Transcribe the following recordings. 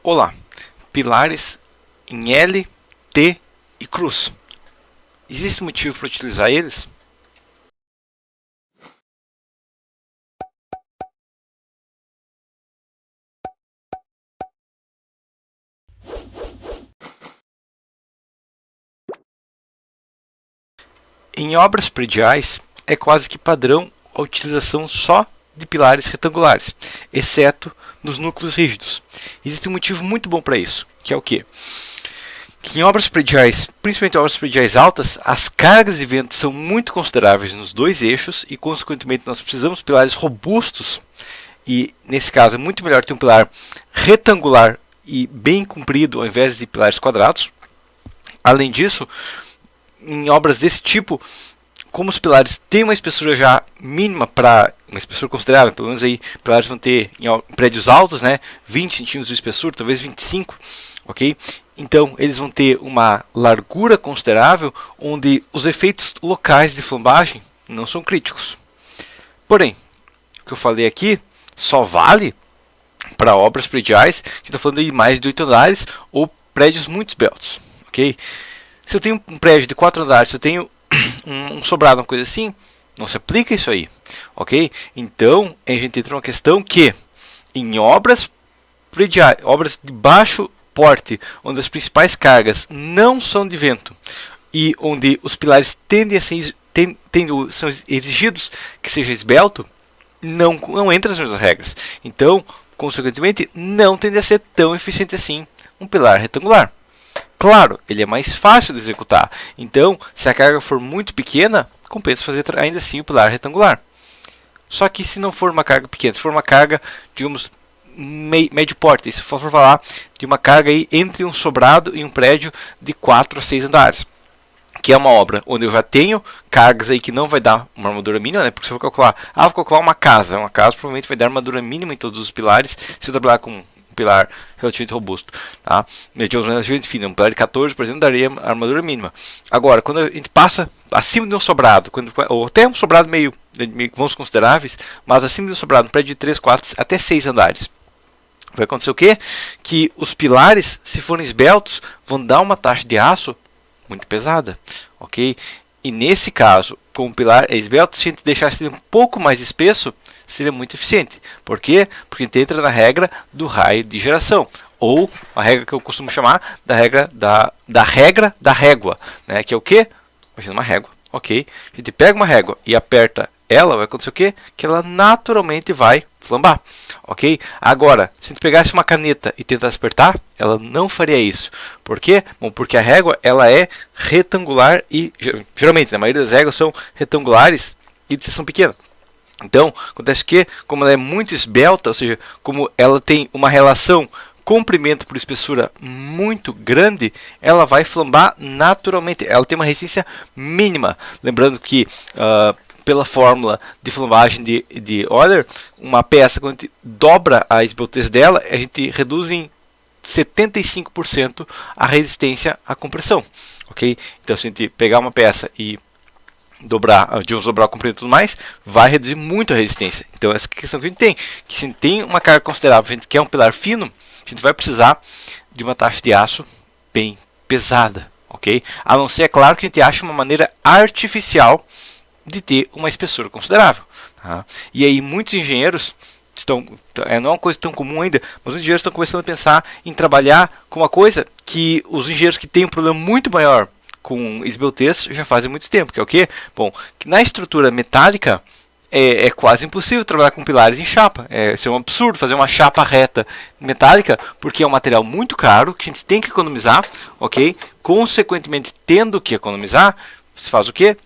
Olá, pilares em L, T e cruz. Existe motivo para utilizar eles? Em obras prediais, é quase que padrão a utilização só de pilares retangulares, exceto nos núcleos rígidos. Existe um motivo muito bom para isso, que é o quê? Que em obras prediais, principalmente obras prediais altas, as cargas de vento são muito consideráveis nos dois eixos e, consequentemente, nós precisamos de pilares robustos. E, nesse caso, é muito melhor ter um pilar retangular e bem comprido ao invés de pilares quadrados. Além disso, em obras desse tipo, como os pilares têm uma espessura já mínima para uma espessura considerável, pelo menos aí pilares vão ter em prédios altos, né, 20 centímetros de espessura, talvez 25, ok? Então eles vão ter uma largura considerável, onde os efeitos locais de flambagem não são críticos. Porém, o que eu falei aqui só vale para obras prediais que estão falando de mais de 8 andares ou prédios muito esbeltos, ok? Se eu tenho um prédio de 4 andares, se eu tenho um sobrado, uma coisa assim, não se aplica isso aí, ok? Então, a gente entra numa questão que, em obras prediais, obras de baixo porte, onde as principais cargas não são de vento e onde os pilares tendem a ser, são exigidos que seja esbelto, não entra nas mesmas regras. Então, consequentemente, não tende a ser tão eficiente assim um pilar retangular. Claro, ele é mais fácil de executar. Então, se a carga for muito pequena, compensa fazer ainda assim o pilar retangular. Só que se não for uma carga pequena, se for uma carga, digamos, médio porte, se for falar de uma carga aí entre um sobrado e um prédio de 4 a 6 andares, que é uma obra onde eu já tenho cargas aí que não vai dar uma armadura mínima, né? Porque se eu for calcular, vou calcular uma casa provavelmente vai dar armadura mínima em todos os pilares, se eu trabalhar com um pilar relativamente robusto, tá? Relativamente fino, um pilar de 14, por exemplo, daria armadura mínima. Agora, quando a gente passa acima de um sobrado, ou até um sobrado meio vamos consideráveis, mas acima de um sobrado, um prédio de 3, 4, até 6 andares, vai acontecer o quê? Que os pilares, se forem esbeltos, vão dar uma taxa de aço muito pesada, ok? E nesse caso, com o pilar esbelto, se a gente deixasse ele um pouco mais espesso, seria muito eficiente. Por quê? Porque a gente entra na regra do raio de geração, ou a regra que eu costumo chamar da regra da régua, né? Que é o quê? Imagina uma régua, ok? A gente pega uma régua e aperta ela, vai acontecer o quê? Que ela naturalmente vai flambar, ok? Agora, se a gente pegasse uma caneta e tentasse apertar, ela não faria isso. Por quê? Bom, porque a régua ela é retangular e, geralmente, a maioria das réguas são retangulares e de seção pequena. Então, acontece que, como ela é muito esbelta, ou seja, como ela tem uma relação comprimento por espessura muito grande, ela vai flambar naturalmente. Ela tem uma resistência mínima. Lembrando que, pela fórmula de flambagem de Euler, uma peça, quando a gente dobra a esbeltez dela, a gente reduz em 75% a resistência à compressão. Okay? Então, se a gente pegar uma peça e dobrar o comprimento e tudo mais, vai reduzir muito a resistência. Então, essa questão que a gente tem, que se a gente tem uma carga considerável, a gente quer um pilar fino, a gente vai precisar de uma taxa de aço bem pesada, ok? A não ser, é claro, que a gente ache uma maneira artificial de ter uma espessura considerável. Tá? E aí, muitos engenheiros não é uma coisa tão comum ainda, mas os engenheiros estão começando a pensar em trabalhar com uma coisa que os engenheiros que têm um problema muito maior com esbeltez já fazem muito tempo, que é o quê? Bom, que na estrutura metálica é quase impossível trabalhar com pilares em chapa. É um absurdo fazer uma chapa reta metálica, porque é um material muito caro, que a gente tem que economizar, ok? Consequentemente, tendo que economizar, se faz o quê?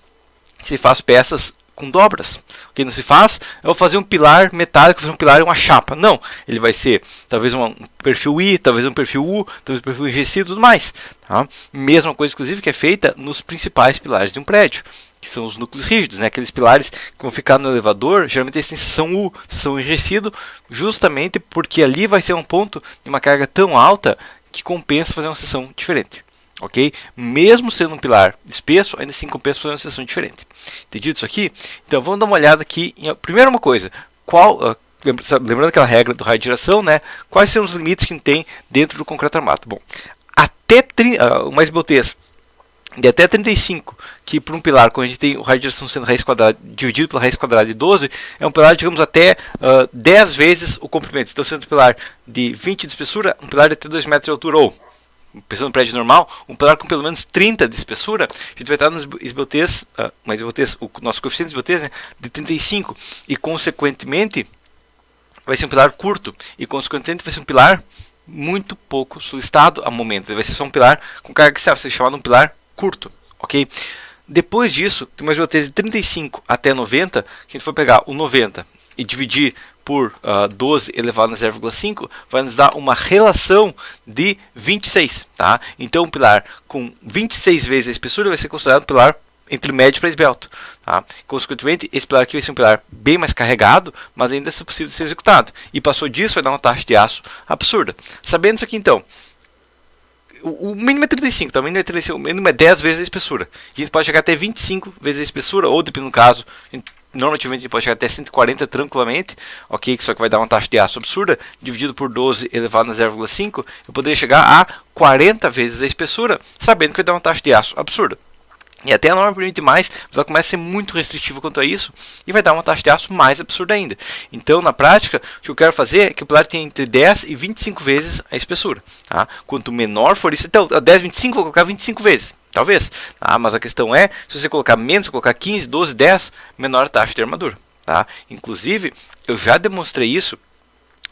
Se faz peças com dobras. O que não se faz, eu vou fazer um pilar metálico, fazer um pilar e uma chapa. Não, ele vai ser talvez um perfil I, talvez um perfil U, talvez um perfil enrijecido e tudo mais. Tá? Mesma coisa, inclusive, que é feita nos principais pilares de um prédio, que são os núcleos rígidos, né? Aqueles pilares que vão ficar no elevador, geralmente eles têm seção U, seção enrijecido, justamente porque ali vai ser um ponto de uma carga tão alta que compensa fazer uma seção diferente. Ok? Mesmo sendo um pilar espesso, ainda assim compensa fazer uma seção diferente. Entendido isso aqui? Então vamos dar uma olhada aqui. Primeiro uma coisa, lembrando aquela regra do raio de giração, né? Quais são os limites que tem dentro do concreto armado? Bom, até uma esbeltez de até 35, que por um pilar, quando a gente tem o raio de giração sendo raiz quadrada dividido pela raiz quadrada de 12, é um pilar, digamos, até 10 vezes o comprimento. Então, sendo um pilar de 20 de espessura, um pilar de até 2 metros de altura, ou, pensando no prédio normal, um pilar com pelo menos 30 de espessura, a gente vai estar no esbeltez, o nosso coeficiente de esbeltez, né, de 35, e consequentemente vai ser um pilar curto, e consequentemente vai ser um pilar muito pouco solicitado a momento. Vai ser só um pilar com carga axial, vai ser chamado um pilar curto, ok? Depois disso, tem uma esbeltez de 35 até 90, que a gente for pegar o 90 e dividir por 12 elevado a 0,5, vai nos dar uma relação de 26, tá? Então, um pilar com 26 vezes a espessura vai ser considerado um pilar entre médio para esbelto, tá? Consequentemente, esse pilar aqui vai ser um pilar bem mais carregado, mas ainda é possível de ser executado. E passou disso, vai dar uma taxa de aço absurda. Sabendo isso aqui, então, o mínimo é 35, tá? O mínimo é 35, o mínimo é 10 vezes a espessura. A gente pode chegar até 25 vezes a espessura, ou dependendo do caso, normalmente a gente pode chegar até 140 tranquilamente, ok? Só que vai dar uma taxa de aço absurda, dividido por 12 elevado a 0,5, eu poderia chegar a 40 vezes a espessura, sabendo que vai dar uma taxa de aço absurda. E até a norma permite mais, mas ela começa a ser muito restritiva quanto a isso e vai dar uma taxa de aço mais absurda ainda. Então, na prática, o que eu quero fazer é que o pilar tenha entre 10 e 25 vezes a espessura. Tá? Quanto menor for isso, então, 10, 25, vou colocar 25 vezes. Talvez. Tá? Mas a questão é, se você colocar menos, se colocar 15, 12, 10, menor a taxa de armadura. Tá? Inclusive, eu já demonstrei isso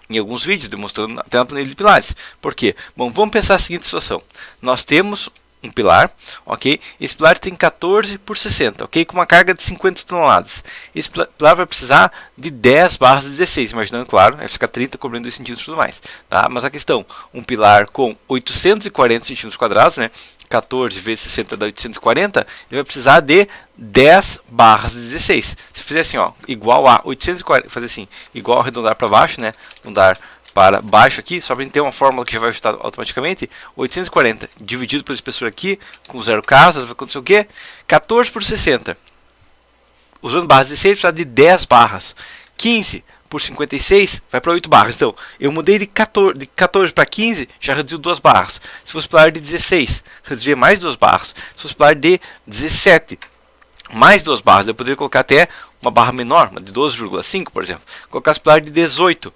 em alguns vídeos, demonstrando até na planilha de pilares. Por quê? Bom, vamos pensar a seguinte situação. Nós temos um pilar, ok? Esse pilar tem 14 por 60, ok? Com uma carga de 50 toneladas. Esse pilar vai precisar de 10 barras de 16, imaginando, claro, vai ficar 30 cobrindo 2 centímetros e tudo mais, tá? Mas a questão, um pilar com 840 centímetros quadrados, né? 14 vezes 60 dá 840, ele vai precisar de 10 barras de 16. Se fizer assim, ó, igual a 840, fazer assim, igual a arredondar para baixo, né? Arredondar para baixo aqui, só para a gente ter uma fórmula que já vai ajustar automaticamente, 840 dividido pela espessura aqui, com 0 casas, vai acontecer o quê? 14 por 60. Usando barras de 16, vai precisar de 10 barras. 15 por 56, vai para 8 barras. Então, eu mudei de 14 para 15, já reduziu 2 barras. Se fosse pilar de 16, reduziria mais 2 barras. Se fosse pilar de 17, mais 2 barras. Eu poderia colocar até uma barra menor, uma de 12,5, por exemplo. Colocar esse pilar de 18.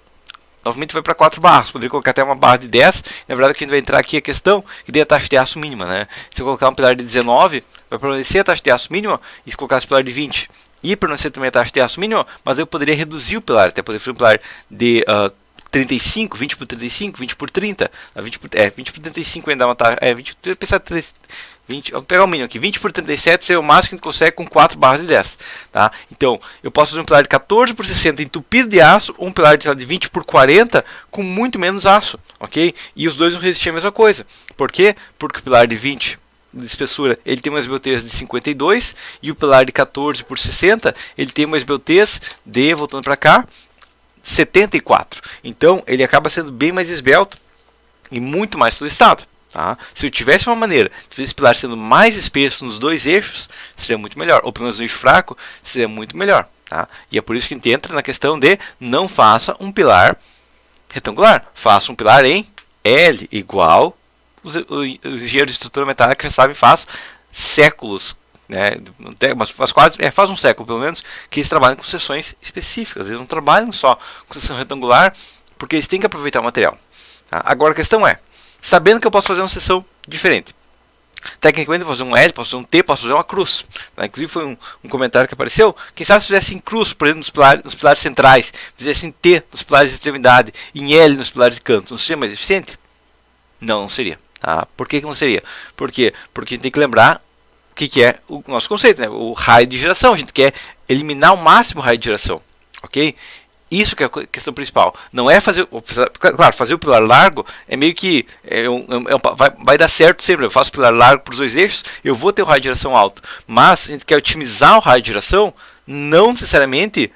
Novamente vai para 4 barras, poderia colocar até uma barra de 10. Na verdade, que a gente vai entrar aqui a questão que dê a taxa de aço mínima, né? Se eu colocar um pilar de 19, vai permanecer a taxa de aço mínima. E se colocar esse pilar de 20, e permanecer também a taxa de aço mínima, mas eu poderia reduzir o pilar, até poderia fazer um pilar de 35, 20 por 35, 20 por 30, 20 por 35 ainda dá uma taxa, 20, eu pensar 20, vou pegar o mínimo aqui, 20 por 37 seria o máximo que a gente consegue com 4 barras de 10. Tá? Então, eu posso fazer um pilar de 14 por 60 entupido de aço, ou um pilar de 20 por 40 com muito menos aço, ok? E os dois vão resistir a mesma coisa. Por quê? Porque o pilar de 20 de espessura, ele tem uma esbeltez de 52, e o pilar de 14 por 60, ele tem uma esbeltez de, voltando para cá, 74. Então, ele acaba sendo bem mais esbelto e muito mais solicitado. Tá? Se eu tivesse uma maneira de esse pilar sendo mais espesso nos dois eixos, seria muito melhor. Ou pelo menos no eixo fraco, seria muito melhor. Tá? E é por isso que a gente entra na questão de não faça um pilar retangular. Faça um pilar em L igual. Os engenheiros de estrutura metálica já sabem, faz séculos, né? Mas faz um século pelo menos, que eles trabalham com seções específicas. Eles não trabalham só com seção retangular, porque eles têm que aproveitar o material. Tá? Agora a questão é, sabendo que eu posso fazer uma seção diferente. Tecnicamente eu posso fazer um L, posso fazer um T, posso fazer uma cruz. Tá? Inclusive foi um comentário que apareceu. Quem sabe se fizesse em cruz, por exemplo, nos pilares centrais, fizesse em T nos pilares de extremidade, em L nos pilares de canto, não seria mais eficiente? Não, não seria. Tá? Por que não seria? Por quê? Porque a gente tem que lembrar o que é o nosso conceito, né? O raio de giração. A gente quer eliminar ao máximo o raio de giração. Ok? Isso que é a questão principal. Não é fazer... Claro, fazer o pilar largo é meio que... vai dar certo sempre. Eu faço o pilar largo para os dois eixos, eu vou ter o raio de giração alto. Mas a gente quer otimizar o raio de giração, não necessariamente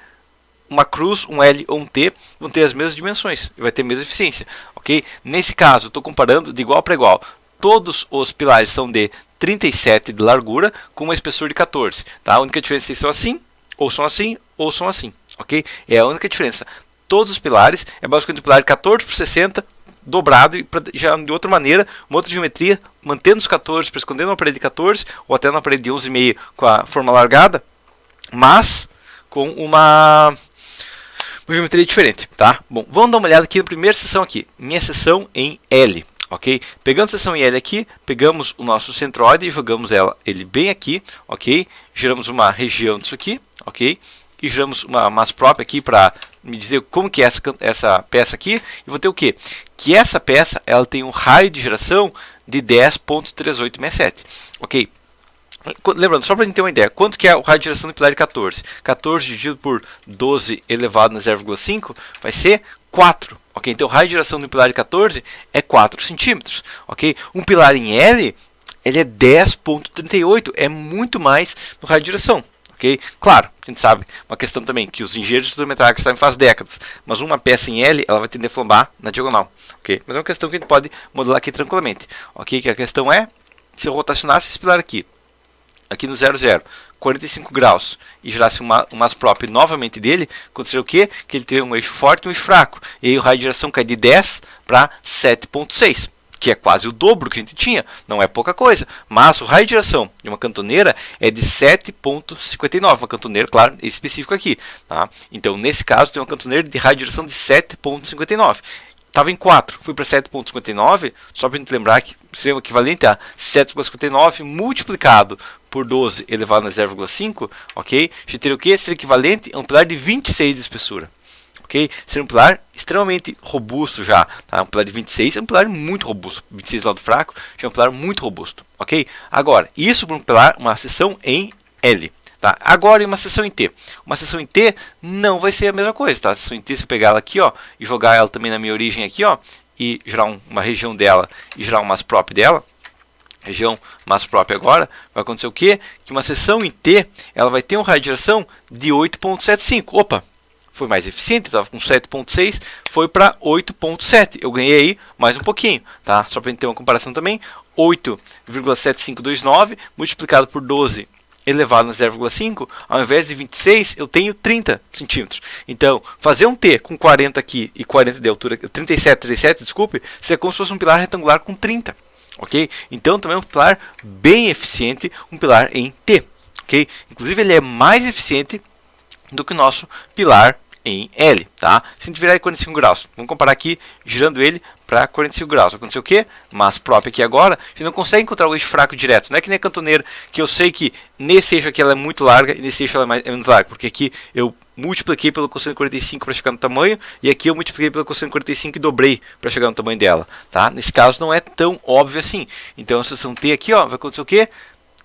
uma cruz, um L ou um T vão ter as mesmas dimensões e vai ter a mesma eficiência. Ok? Nesse caso, eu estou comparando de igual para igual. Todos os pilares são de 37 de largura com uma espessura de 14. Tá? A única diferença é se são assim, ou são assim, ou são assim. Ok? É a única diferença. todos os pilares, é basicamente o pilar 14 por 60 dobrado, e já de outra maneira, uma outra geometria, mantendo os 14 para esconder numa parede de 14, ou até numa parede de 11,5 com a forma alargada, mas com uma geometria diferente, tá? Bom, vamos dar uma olhada aqui na primeira seção aqui, minha seção em L, ok? Pegando a seção em L aqui, pegamos o nosso centroide e jogamos ele bem aqui, ok? Geramos uma região disso aqui, ok? E geramos uma massa própria aqui para me dizer como que é essa peça aqui, e vou ter o quê? Que essa peça, ela tem um raio de geração de 10.3867, ok? Lembrando, só para a gente ter uma ideia, quanto que é o raio de geração do pilar de 14? 14 dividido por 12 elevado a 0,5 vai ser 4, ok? Então o raio de geração do pilar de 14 é 4 centímetros, ok? Um pilar em L, ele é 10.38, é muito mais no raio de geração. Okay? Claro, a gente sabe, uma questão também, que os engenheiros de estrutura metálica sabem faz décadas, mas uma peça em L, ela vai tender a flambar na diagonal, ok? Mas é uma questão que a gente pode modelar aqui tranquilamente, ok? Que a questão é, se eu rotacionasse esse pilar aqui no 00, 45 graus, e gerasse um mass prop novamente dele, aconteceria o quê? Que ele teria um eixo forte e um eixo fraco, e aí o raio de geração cai de 10 para 7.6. Que é quase o dobro que a gente tinha, não é pouca coisa, mas o raio de geração de uma cantoneira é de 7.59, uma cantoneira, claro, específico aqui, tá? Então, nesse caso, tem uma cantoneira de raio de geração de 7.59, estava em 4, fui para 7.59, só para a gente lembrar que seria o equivalente a 7.59 multiplicado por 12 elevado a 0,5, ok? A gente teria o que? Seria equivalente a um pilar de 26 de espessura. Okay? Ser um pilar extremamente robusto já, tá? Um pilar de 26 é um pilar muito robusto, 26 do lado fraco já é um pilar muito robusto, ok? Agora, isso para um pilar, uma seção em L, tá? Agora em uma seção em T, uma seção em T não vai ser a mesma coisa, tá? A seção em T, se eu pegar ela aqui, ó, e jogar ela também na minha origem aqui, ó, e gerar uma região dela e gerar um mass prop dela, região mass prop agora, vai acontecer o quê? Que uma seção em T, ela vai ter um raio de geração de 8.75, opa! Foi mais eficiente, estava com 7.6, foi para 8.7. Eu ganhei aí mais um pouquinho, tá? Só para a gente ter uma comparação também, 8,7529 multiplicado por 12 elevado a 0,5, ao invés de 26, eu tenho 30 centímetros. Então, fazer um T com 40 aqui e 40 de altura, 37, desculpe, seria como se fosse um pilar retangular com 30, ok? Então, também é um pilar bem eficiente, um pilar em T, ok? Inclusive, ele é mais eficiente do que o nosso pilar em L, tá? Se a gente virar ele 45 graus, vamos comparar aqui, girando ele para 45 graus. Vai acontecer o quê? Mas próprio aqui agora, a gente não consegue encontrar o eixo fraco direto. Não é que nem a cantoneira, que eu sei que nesse eixo aqui ela é muito larga e nesse eixo ela é menos larga, porque aqui eu multipliquei pelo cosseno 45 para chegar no tamanho, e aqui eu multipliquei pelo cosseno 45 e dobrei para chegar no tamanho dela, tá? Nesse caso não é tão óbvio assim. Então a seção T aqui, ó, vai acontecer o quê?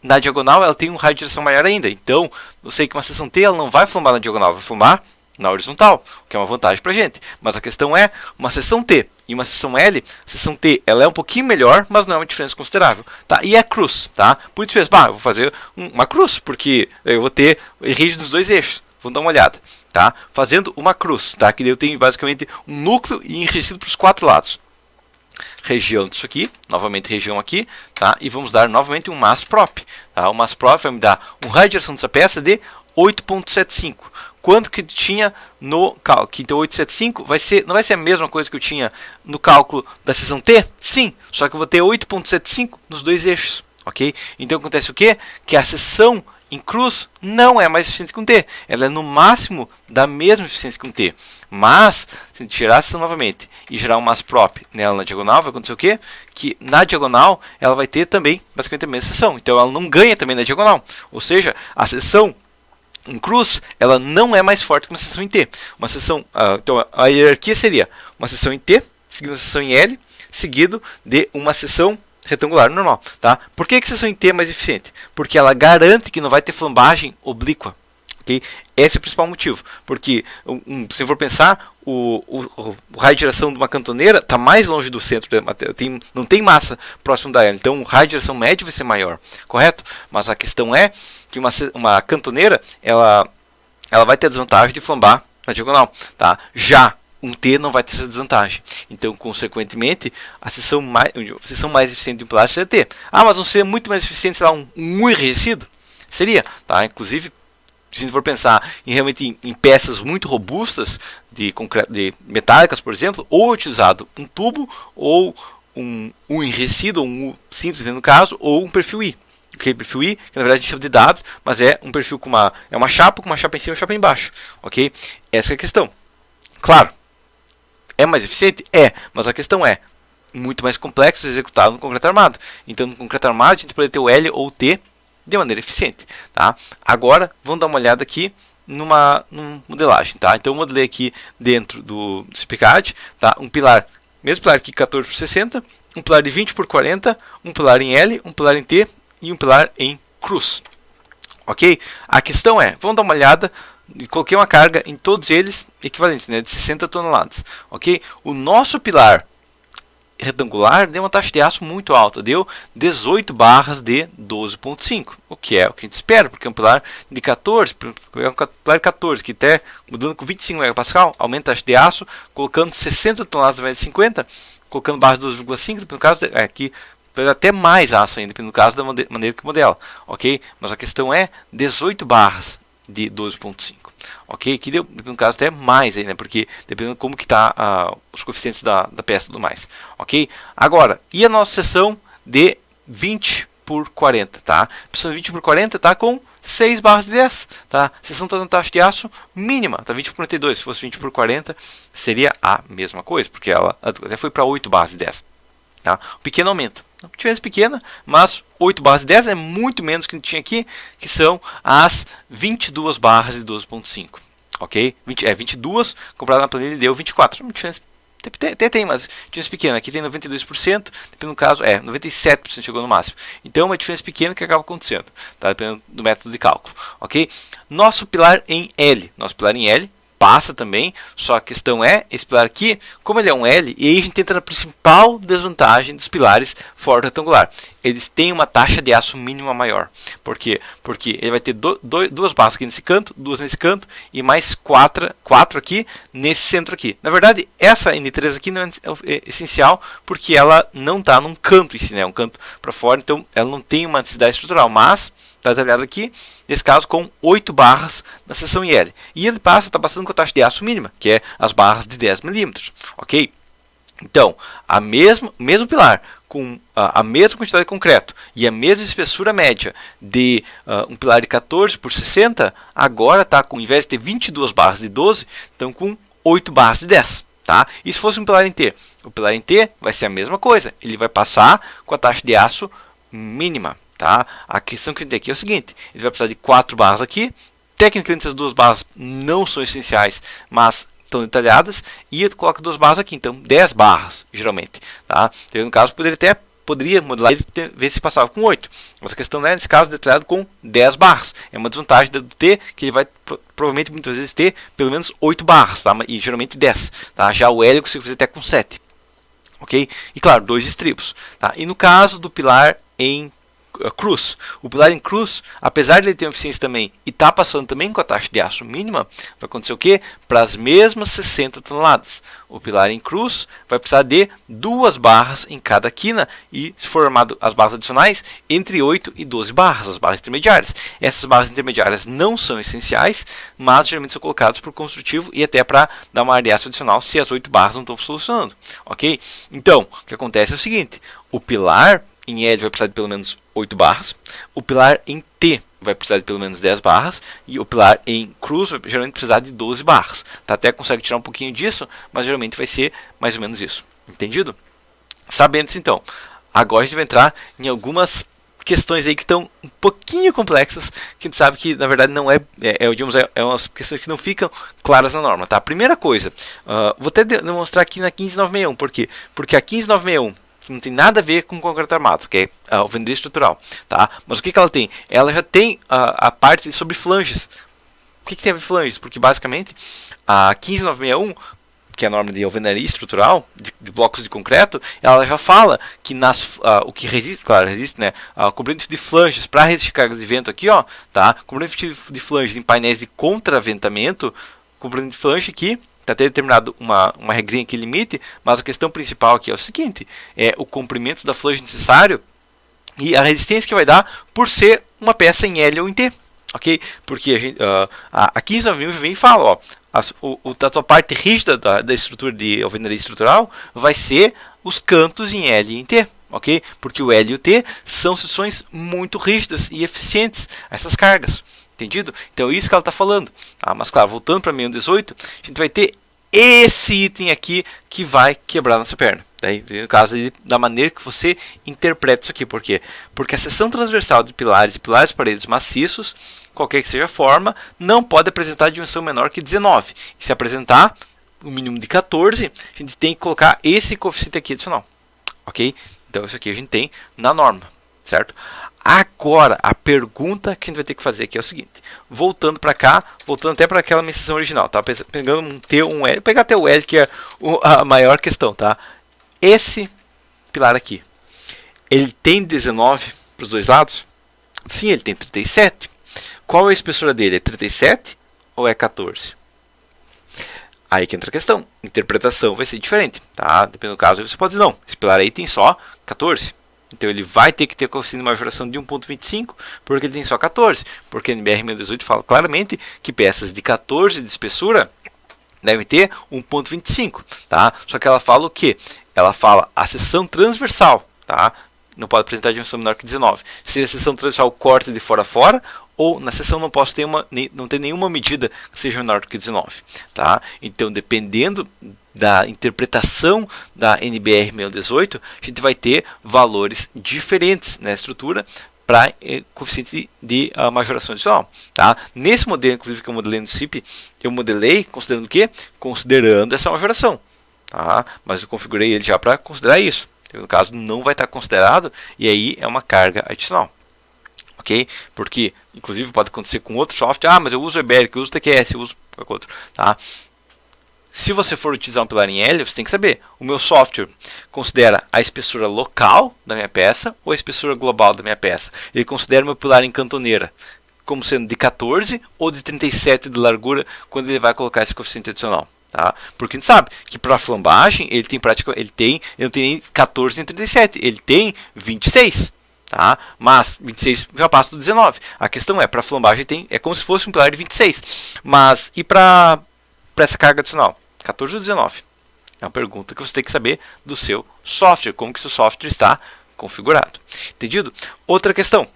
Na diagonal ela tem um raio de geração maior ainda. Então, eu sei que uma seção T ela não vai flambar na diagonal, vai flambar na horizontal, o que é uma vantagem para a gente. Mas a questão é, uma seção T e uma seção L, a seção T ela é um pouquinho melhor, mas não é uma diferença considerável, tá? E é cruz, tá? Por isso mesmo, eu vou fazer uma cruz, porque eu vou ter rígido nos dois eixos. Vamos dar uma olhada, tá? Fazendo uma cruz, tá? Que eu tenho basicamente um núcleo e enriquecido para os quatro lados. Região disso aqui, novamente região aqui, tá? E vamos dar novamente um mass prop, tá? O mass prop vai me dar um raio de geração dessa peça de 8.75. Quanto que tinha no cálculo? Então 875 não vai ser a mesma coisa que eu tinha no cálculo da seção T? Sim, só que eu vou ter 8.75 nos dois eixos, ok? Então acontece o quê? Que a seção em cruz não é mais eficiente que um T. Ela é no máximo da mesma eficiência que um T. Mas, se a gente tirar a seção novamente e gerar um mass prop nela na diagonal, vai acontecer o quê? Que na diagonal ela vai ter também basicamente a mesma seção. Então ela não ganha também na diagonal. Ou seja, a seção em cruz, ela não é mais forte que uma seção em T. Uma seção, então a hierarquia seria uma seção em T, seguido uma seção em L, seguido de uma seção retangular normal, tá? Por que a seção em T é mais eficiente? Porque ela garante que não vai ter flambagem oblíqua, ok? Esse é o principal motivo, porque se for pensar, o raio de geração de uma cantoneira está mais longe do centro da matéria, não tem massa próximo da ela, então o raio de geração médio vai ser maior, correto? Mas a questão é que uma cantoneira, ela vai ter a desvantagem de flambar na diagonal, tá? Já um T não vai ter essa desvantagem. Então, consequentemente, a seção mais eficiente de um pilar seria T. Ah, mas não seria muito mais eficiente, sei lá, um enrijecido? Seria, tá? Inclusive, Se a gente for pensar realmente em peças muito robustas, de metálicas, por exemplo, ou utilizado um tubo, ou um enriquecido, ou um simples no caso, ou um perfil I. Okay? Perfil I, que na verdade a gente chama de W, mas é um perfil com uma chapa em cima e uma chapa embaixo. Ok? Essa é a questão. Claro, é mais eficiente? É, mas a questão é muito mais complexo de executar no concreto armado. Então, no concreto armado, a gente pode ter o L ou o T de maneira eficiente. Tá? Agora, vamos dar uma olhada aqui numa modelagem. Tá? Então, eu modelei aqui dentro do SpeedCAD, tá? Um pilar, mesmo pilar aqui 14 por 60, um pilar de 20 por 40, um pilar em L, um pilar em T e um pilar em cruz. Ok? A questão é, vamos dar uma olhada, e coloquei uma carga em todos eles equivalente, né, de 60 toneladas. Ok? O nosso pilar retangular deu uma taxa de aço muito alta, deu 18 barras de 12.5, o que é o que a gente espera, porque é um pilar de 14, é um pilar de 14, que até mudando com 25 megapascal, aumenta a taxa de aço, colocando 60 toneladas ao invés de 50, colocando barras de 12,5, no caso, aqui até mais aço ainda, no caso da maneira que modela, ok? Mas a questão é 18 barras de 12.5. Ok? Que deu, no caso, até mais aí, né? Porque dependendo de como que tá os coeficientes da peça e tudo mais. Ok? Agora, e a nossa seção de 20 por 40, tá? A seção de 20 por 40 tá com 6 barras de 10, tá? A seção está na taxa de aço mínima, tá? 20 por 42, se fosse 20 por 40, seria a mesma coisa, porque ela até foi para 8 barras de 10. Tá? Um pequeno aumento. Uma diferença pequena, mas 8 barras de 10 é muito menos que a gente tinha aqui, que são as 22 barras de 12.5. Ok? 22 comparado na planilha deu 24. Uma diferença até tem, mas diferença pequena. Aqui tem 92%, dependendo do caso, 97% chegou no máximo. Então, uma diferença pequena que acaba acontecendo, tá? Dependendo do método de cálculo. Ok? Nosso pilar em L. Nosso pilar em L passa também, só a questão é, esse pilar aqui, como ele é um L, e aí a gente entra na principal desvantagem dos pilares fora retangular. Eles têm uma taxa de aço mínima maior. Por quê? Porque ele vai ter duas barras aqui nesse canto, duas nesse canto, e mais quatro aqui nesse centro aqui. Na verdade, essa N3 aqui não é essencial, porque ela não está num canto em si, né? Um canto para fora, então ela não tem uma necessidade estrutural, mas está detalhado aqui, nesse caso com 8 barras na seção IL. E ele está passando com a taxa de aço mínima, que é as barras de 10 milímetros. Ok? Então, mesmo pilar, com a mesma quantidade de concreto e a mesma espessura média de um pilar de 14 por 60, agora está com, ao invés de ter 22 barras de 12, estão com 8 barras de 10. Tá? E se fosse um pilar em T? O pilar em T vai ser a mesma coisa. Ele vai passar com a taxa de aço mínima. Tá? A questão que a gente tem aqui é o seguinte: ele vai precisar de 4 barras aqui. Tecnicamente, essas duas barras não são essenciais, mas estão detalhadas. E eu coloco 2 barras aqui, então 10 barras, geralmente. Tá? Então, no caso, poderia modular e ver se passava com 8. Mas a questão é, nesse caso, detalhado com 10 barras. É uma desvantagem do T, que ele vai provavelmente muitas vezes ter pelo menos 8 barras, tá? E geralmente 10. Tá? Já o L eu consigo fazer até com 7. Ok? E claro, 2 estribos. Tá? E no caso do pilar em cruz, o pilar em cruz, apesar de ele ter uma eficiência também e tá passando também com a taxa de aço mínima, vai acontecer o quê? Para as mesmas 60 toneladas. O pilar em cruz vai precisar de 2 barras em cada quina e, se formado as barras adicionais, entre 8 e 12 barras, as barras intermediárias. Essas barras intermediárias não são essenciais, mas geralmente são colocadas por construtivo e até para dar uma área de aço adicional se as 8 barras não estão solucionando. Ok? Então, o que acontece é o seguinte: o pilar em L vai precisar de pelo menos 8 barras, o pilar em T vai precisar de pelo menos 10 barras e o pilar em cruz vai geralmente precisar de 12 barras. Tá? Até consegue tirar um pouquinho disso, mas geralmente vai ser mais ou menos isso. Entendido? Sabendo isso, então, agora a gente vai entrar em algumas questões aí que estão um pouquinho complexas, que a gente sabe que na verdade não é umas questões que não ficam claras na norma. Tá? A primeira coisa, vou até demonstrar aqui na 15961, por quê? Porque a 15961 não tem nada a ver com concreto armado, que é a alvenaria estrutural, tá? Mas o que ela tem? Ela já tem a parte sobre flanges. O que tem a ver flanges? Porque basicamente a 15961, que é a norma de alvenaria estrutural de blocos de concreto, ela já fala que o que resiste, claro, resiste, né? O comprimento de flanges para resistir cargas de vento aqui, ó, tá? Comprimento de flanges em painéis de contraventamento, comprimento de flange que está determinado uma regrinha que limite, mas a questão principal aqui é o seguinte: é o comprimento da flange necessário e a resistência que vai dar por ser uma peça em L ou em T. ok? Porque a 159.000 vem e fala, ó, a tua parte rígida da estrutura de alvenaria estrutural vai ser os cantos em L e em T, ok? Porque o L e o T são seções muito rígidas e eficientes a essas cargas, entendido? Então é isso que ela está falando. Mas claro, voltando para 618, a gente vai ter esse item aqui que vai quebrar nossa perna. Daí, no caso da maneira que você interpreta isso aqui. Por quê? Porque a seção transversal de pilares e pilares paredes maciços, qualquer que seja a forma, não pode apresentar dimensão menor que 19. E se apresentar o mínimo de 14, a gente tem que colocar esse coeficiente aqui adicional. Ok? Então isso aqui a gente tem na norma, certo? Agora, a pergunta que a gente vai ter que fazer aqui é o seguinte. Voltando para cá, voltando até para aquela minha seção original, tá? Pegando um T, um L, pegar até o L, que é a maior questão, tá? Esse pilar aqui, ele tem 19 para os dois lados? Sim, ele tem 37. Qual é a espessura dele? É 37 ou é 14? Aí que entra a questão. Interpretação vai ser diferente, tá? Dependendo do caso, você pode dizer, não, esse pilar aí tem só 14. Então ele vai ter que ter coeficiente de majoração de 1,25, porque ele tem só 14. Porque a NBR 618 fala claramente que peças de 14 de espessura devem ter 1,25, tá? Só que ela fala o quê? Ela fala a seção transversal, tá? Não pode apresentar dimensão menor que 19. Se a seção transversal corta de fora a fora, ou na seção não posso ter não ter nenhuma medida que seja menor do que 19, tá? Então, dependendo da interpretação da NBR 618, a gente vai ter valores diferentes na estrutura para coeficiente de majoração adicional, tá? Nesse modelo, inclusive, que eu modelei no CIP, eu modelei considerando o quê? Considerando essa majoração, tá? Mas eu configurei ele já para considerar isso. No caso, não vai estar considerado, e aí é uma carga adicional. Ok? Porque, inclusive, pode acontecer com outro software. Mas eu uso o Eberic, eu uso o TQS, eu uso qualquer outro. Tá? Se você for utilizar um pilar em L, você tem que saber. O meu software considera a espessura local da minha peça ou a espessura global da minha peça. Ele considera o meu pilar em cantoneira como sendo de 14 ou de 37 de largura quando ele vai colocar esse coeficiente adicional. Tá? Porque a gente sabe que para a flambagem ele não tem nem 14 nem 37, ele tem 26. Tá? Mas 26 já passa do 19. A questão é, para a flambagem é como se fosse um pilar de 26. Mas e para essa carga adicional? 14 ou 19? É uma pergunta que você tem que saber do seu software, como que seu software está configurado. Entendido? Outra questão.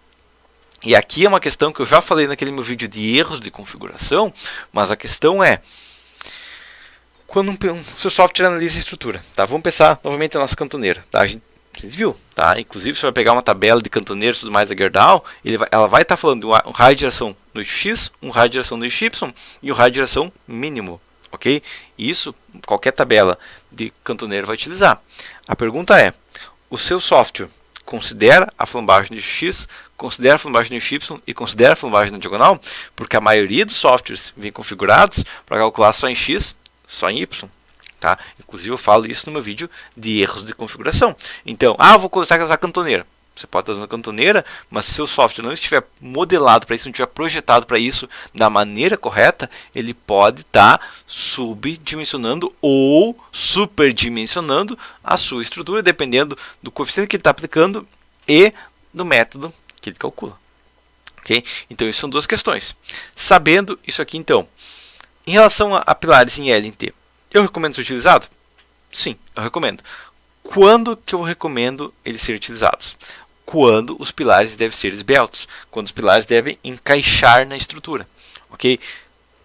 E aqui é uma questão que eu já falei naquele meu vídeo de erros de configuração, mas a questão é, quando o seu software analisa a estrutura, tá? Vamos pensar novamente na nossa cantoneira, tá? A gente viu, tá? Inclusive, você vai pegar uma tabela de cantoneiros e tudo mais da Gerdau, ela vai estar falando de um raio de geração no eixo X, um raio de geração no eixo Y e um raio de geração mínimo, ok? Isso, qualquer tabela de cantoneiro vai utilizar. A pergunta é, o seu software considera a flambagem no eixo X, considera a flambagem no eixo Y e considera a flambagem na diagonal? Porque a maioria dos softwares vem configurados para calcular só em X, só em Y. Tá? Inclusive eu falo isso no meu vídeo de erros de configuração. Então, eu vou usar a cantoneira. Você pode estar usando a cantoneira, mas se seu software não estiver modelado para isso, não estiver projetado para isso da maneira correta, ele pode estar subdimensionando ou superdimensionando a sua estrutura, dependendo do coeficiente que ele está aplicando e do método que ele calcula. Okay? Então, isso são duas questões. Sabendo isso aqui, então, em relação a pilares em L e em T, eu recomendo ser utilizado? Sim, eu recomendo. Quando que eu recomendo eles serem utilizados? Quando os pilares devem ser esbeltos, quando os pilares devem encaixar na estrutura, ok?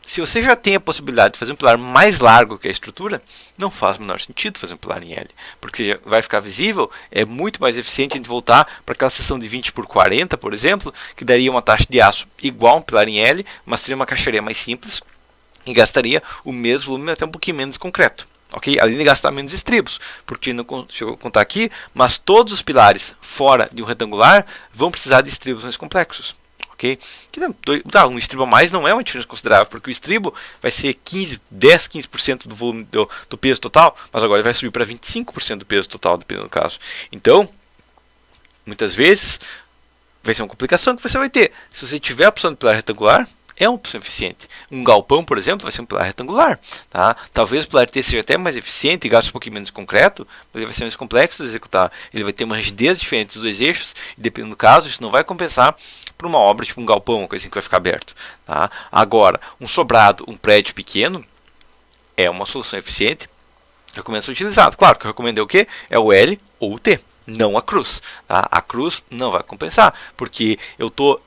Se você já tem a possibilidade de fazer um pilar mais largo que a estrutura, não faz o menor sentido fazer um pilar em L, porque já vai ficar visível, é muito mais eficiente a gente voltar para aquela seção de 20 por 40, por exemplo, que daria uma taxa de aço igual a um pilar em L, mas teria uma caixaria mais simples, e gastaria o mesmo volume, até um pouquinho menos concreto, ok? Além de gastar menos estribos, porque não chegou a contar aqui, mas todos os pilares fora de um retangular vão precisar de estribos mais complexos, ok? Um estribo a mais não é uma diferença considerável, porque o estribo vai ser 10-15% do volume do peso total, mas agora ele vai subir para 25% do peso total, dependendo do caso. Então, muitas vezes, vai ser uma complicação que você vai ter. Se você tiver a opção de pilar retangular, é uma opção eficiente. Um galpão, por exemplo, vai ser um pilar retangular. Tá? Talvez o pilar T seja até mais eficiente e gaste um pouquinho menos concreto, mas ele vai ser mais complexo de executar. Ele vai ter uma rigidez diferente dos dois eixos, e dependendo do caso, isso não vai compensar para uma obra, tipo um galpão, uma coisa assim que vai ficar aberto. Tá? Agora, um sobrado, um prédio pequeno, é uma solução eficiente, recomendo ser utilizado. Claro que eu recomendo o quê? É o L ou o T, não a cruz. Tá? A cruz não vai compensar, porque eu tô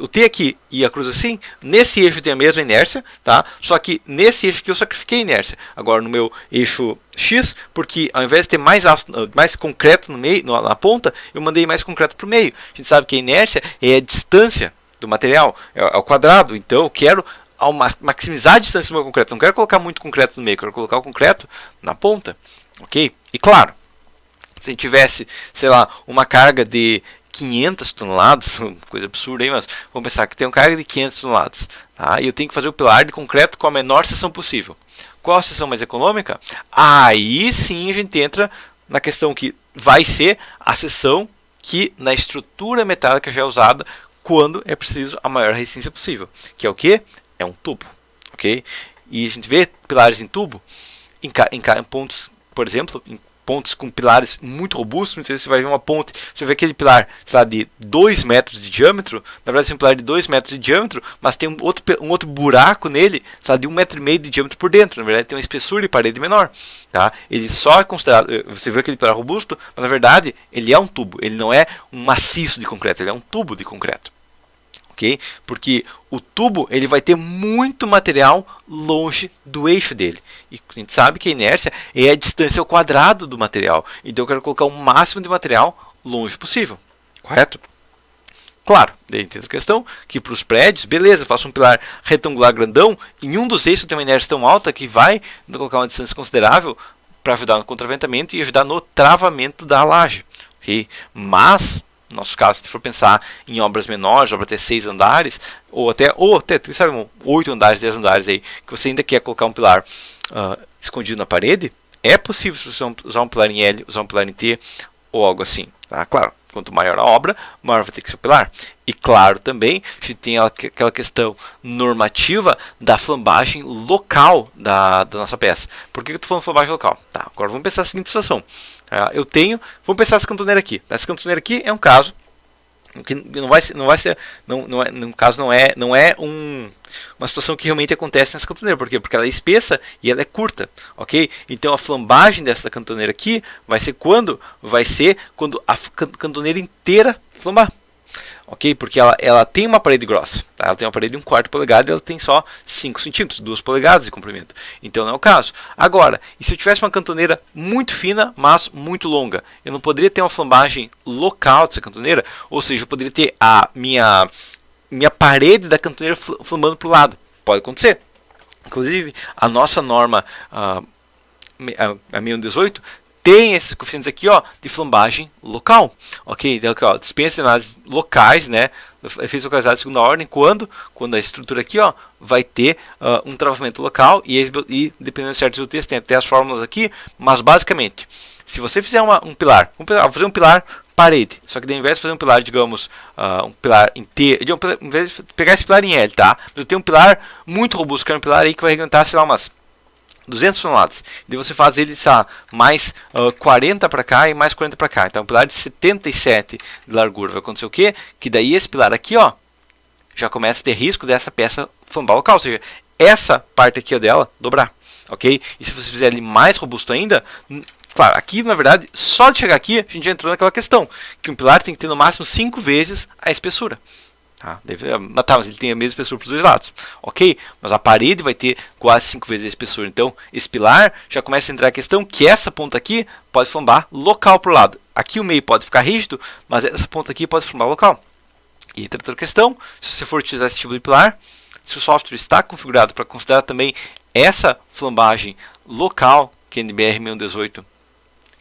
o T aqui e a cruz assim, nesse eixo tem a mesma inércia, tá? Só que nesse eixo aqui eu sacrifiquei a inércia. Agora no meu eixo X, porque ao invés de ter mais concreto no meio, na ponta, eu mandei mais concreto para o meio. A gente sabe que a inércia é a distância do material, é ao quadrado. Então eu quero maximizar a distância do meu concreto. Não quero colocar muito concreto no meio, quero colocar o concreto na ponta. Ok? E claro, se a gente tivesse, sei lá, uma carga de 500 toneladas, coisa absurda aí, mas vamos pensar que tem uma carga de 500 toneladas, tá? E eu tenho que fazer o pilar de concreto com a menor seção possível. Qual a seção mais econômica? Aí sim a gente entra na questão que vai ser a seção que na estrutura metálica já é usada quando é preciso a maior resistência possível, que é o que? É um tubo, ok? E a gente vê pilares em tubo em pontos, por exemplo, em pontes com pilares muito robustos. Muitas vezes você vai ver uma ponte, você vê aquele pilar, sei lá, de 2 metros de diâmetro, na verdade é um pilar de 2 metros de diâmetro, mas tem um outro buraco nele, sei lá, de 1,5 metro de diâmetro por dentro. Na verdade tem uma espessura de parede menor, tá? Ele só é considerado, você vê aquele pilar robusto, mas na verdade ele é um tubo, ele não é um maciço de concreto, ele é um tubo de concreto. Okay? Porque o tubo ele vai ter muito material longe do eixo dele. E a gente sabe que a inércia é a distância ao quadrado do material. Então eu quero colocar o máximo de material longe possível. Correto? Claro, daí tem a questão que para os prédios, beleza, eu faço um pilar retangular grandão, em um dos eixos tem uma inércia tão alta que vai colocar uma distância considerável para ajudar no contraventamento e ajudar no travamento da laje. Okay? Mas no nosso caso, se for pensar em obras menores, obra até 6 andares, ou até sabe, 8 andares, 10 andares aí, que você ainda quer colocar um pilar escondido na parede, é possível se você usar um pilar em L, usar um pilar em T, ou algo assim. Tá? Claro, quanto maior a obra, maior vai ter que ser o pilar. E claro também, a gente tem aquela questão normativa da flambagem local da nossa peça. Por que eu estou falando flambagem local? Tá, agora vamos pensar a seguinte situação. Vamos pensar essa cantoneira aqui. Essa cantoneira aqui é um caso que não é uma situação que realmente acontece nessa cantoneira. Por quê? Porque ela é espessa e ela é curta, ok? Então a flambagem dessa cantoneira aqui vai ser quando a cantoneira inteira flambar. Ok? Porque ela tem uma parede grossa, tá? Ela tem uma parede de 1/4 polegada e ela tem só 5 centímetros, 2 polegadas de comprimento. Então não é o caso. Agora, e se eu tivesse uma cantoneira muito fina, mas muito longa? Eu não poderia ter uma flambagem local dessa cantoneira? Ou seja, eu poderia ter a minha parede da cantoneira flambando para o lado. Pode acontecer. Inclusive, a nossa norma, a 1018, tem esses coeficientes aqui, ó, de flambagem local, ok? Então aqui, ó, dispensa análises locais, né? Efeitos localizados de segunda ordem, quando a estrutura aqui, ó, vai ter um travamento local e dependendo de certos UTs, tem até as fórmulas aqui, mas basicamente, se você fizer um pilar, vamos fazer um pilar parede, só que ao invés de fazer um pilar, digamos, um pilar em T, ao invés de pegar esse pilar em L, tá? Eu tenho um pilar muito robusto, que é um pilar aí que vai aguentar, sei lá, umas 200 toneladas. E você faz ele, sei lá, mais 40 para cá e mais 40 para cá. Então, um pilar de 77 de largura. Vai acontecer o quê? Que daí esse pilar aqui, ó, já começa a ter risco dessa peça flambar local. Ou seja, essa parte aqui dela dobrar. Ok? E se você fizer ele mais robusto ainda, claro, aqui na verdade, só de chegar aqui, a gente já entrou naquela questão. Que um pilar tem que ter no máximo 5 vezes a espessura. Mas ele tem a mesma espessura para os dois lados, ok? Mas a parede vai ter quase 5 vezes a espessura. Então, esse pilar já começa a entrar a questão que essa ponta aqui pode flambar local para o lado. Aqui o meio pode ficar rígido, mas essa ponta aqui pode flambar local. E outra questão, se você for utilizar esse tipo de pilar, se o software está configurado para considerar também essa flambagem local que a NBR 1018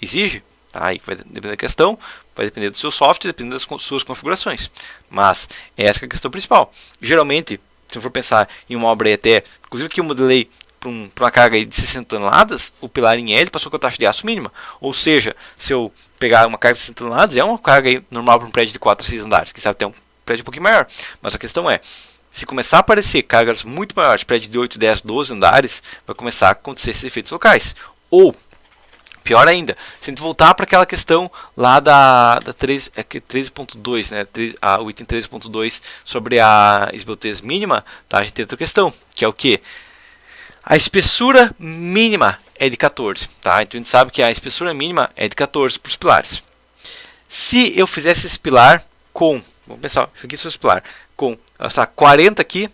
exige, aí vai depender da questão, vai depender do seu software, dependendo das suas configurações. Mas essa é a questão principal. Geralmente, se eu for pensar em uma obra até, inclusive que eu modelei para uma carga de 60 toneladas, o pilar em L passou com a taxa de aço mínima. Ou seja, se eu pegar uma carga de 60 toneladas, é uma carga aí normal para um prédio de 4 a 6 andares, que sabe até um prédio um pouquinho maior. Mas a questão é, se começar a aparecer cargas muito maiores, prédio de 8, 10, 12 andares, vai começar a acontecer esses efeitos locais. Ou Pior ainda, se a gente voltar para aquela questão lá da 13.2, né, o item 13.2 sobre a esbeltez mínima, tá? A gente tem outra questão, que é o que? A espessura mínima é de 14, tá? Então a gente sabe que a espessura mínima é de 14 para os pilares. Se eu fizesse esse pilar com, vamos pensar, isso aqui é o pilar, com 40 aqui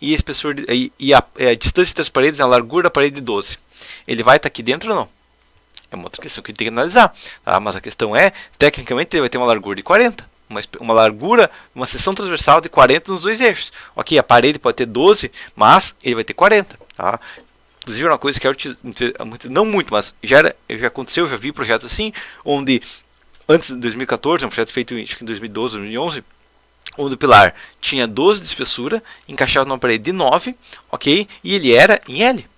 e a espessura e a distância das paredes, a largura da parede de 12, ele vai estar aqui dentro ou não? É uma outra questão que a gente tem que analisar, tá? Mas a questão é, tecnicamente ele vai ter uma largura de 40, uma largura, uma seção transversal de 40 nos dois eixos. Ok, a parede pode ter 12, mas ele vai ter 40, tá? Inclusive, uma coisa que eu não muito, mas já aconteceu, já vi projetos assim, onde antes de 2014, um projeto feito acho que em 2012, 2011, onde o pilar tinha 12 de espessura, encaixava numa parede de 9, ok? E ele era em L.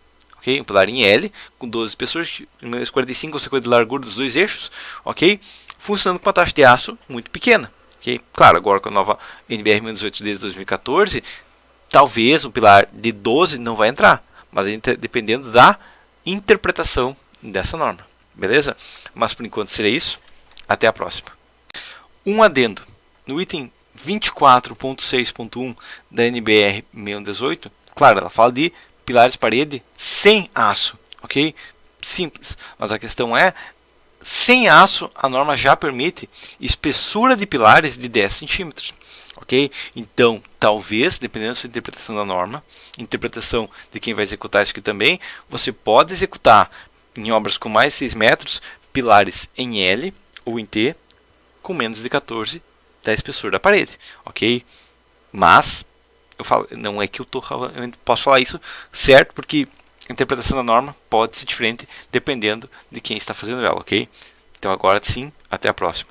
Okay? Um pilar em L, com 12 espessuras, menos 45 ou 50 de largura dos dois eixos, ok? Funcionando com uma taxa de aço muito pequena. Okay? Claro, agora com a nova NBR-18 desde 2014, talvez o pilar de 12 não vai entrar, mas dependendo da interpretação dessa norma. Beleza? Mas por enquanto seria isso. Até a próxima. Um adendo. No item 24.6.1 da NBR 618, claro, ela fala de pilares de parede sem aço, ok? Simples, mas a questão é, sem aço a norma já permite espessura de pilares de 10 centímetros, ok? Então, talvez, dependendo da sua interpretação da norma, interpretação de quem vai executar isso aqui também, você pode executar em obras com mais de 6 metros, pilares em L ou em T, com menos de 14 da espessura da parede, ok? Mas eu falo, não é que eu posso falar isso certo, porque a interpretação da norma pode ser diferente dependendo de quem está fazendo ela, ok? Então agora sim, até a próxima.